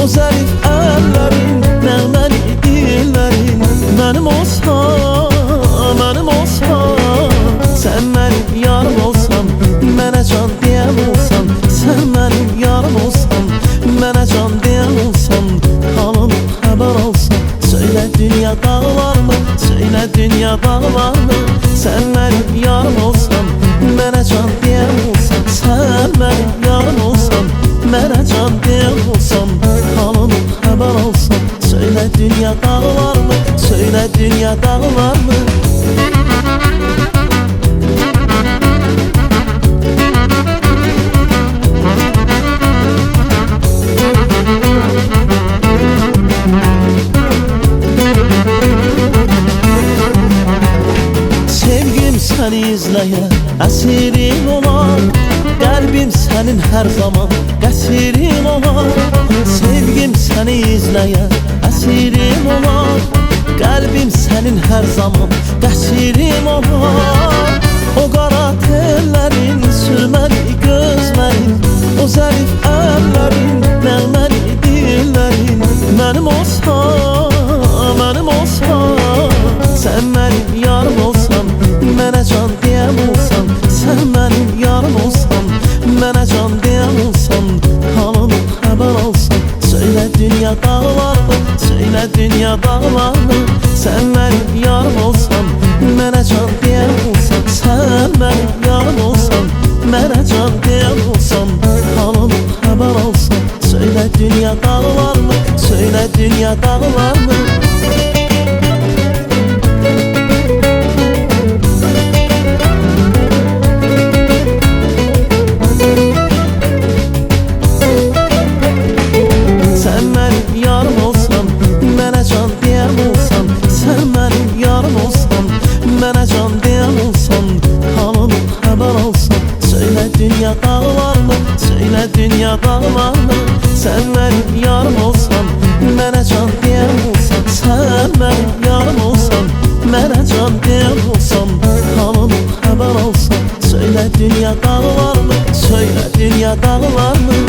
O zərif əllərin, nəğməli dillərin mənim olsan, mənim olsan. Sən mənim yarım olsan, mənə can deyən olsan. Sən mənim yarım olsan, mənə can deyən olsan. Halım xəbər alsan, söylə dünya dağlarmı, söylə dünya dağlarmı. Sən mənim yarım olsan, mənə can deyən olsan. Sən mənim yarım olsan, mənə can deyən olsan. Halım xəbər alsan, söylə dünya dağlarmı, söylə dünya dağlarmı. Səni izləyə əsirim olar, qəlbim sənin hər zaman qəsirim olar. Sevgim səni izləyə əsirim olar, qəlbim sənin hər zaman qəsirim olar. O qara tellərin, sürməli gözlərin, o zərif əllərin, nəğməli dillərin mənim olsan, mənim olsan. Sən mənim yarım olsan, mənə can deyən olsan. Sən mənim yarım olsan, mənə can deyən olsan. Halımı xəbər alsan, söylə dünya dağlarmı, söylə dünya dağlarmı. Sən mənim yarım olsan, mənə can deyən olsan. Sən mənim yarım olsan, mənə can deyən olsan. Halımı xəbər alsan, söylə dünya dağlarmı, söylə dünya dağlarmı. Mənə can deyən olsan, halımı xəbər alsan. Söylə dünya dağlarmı, söylə dünya dağlarmı. Sən mənim yarım olsan, mənə can deyən olsan. Sən mənim yarım olsan, mənə can deyən olsan. Halımı xəbər alsan, söylə dünya dağlarmı, söylə dünya dağlarmı.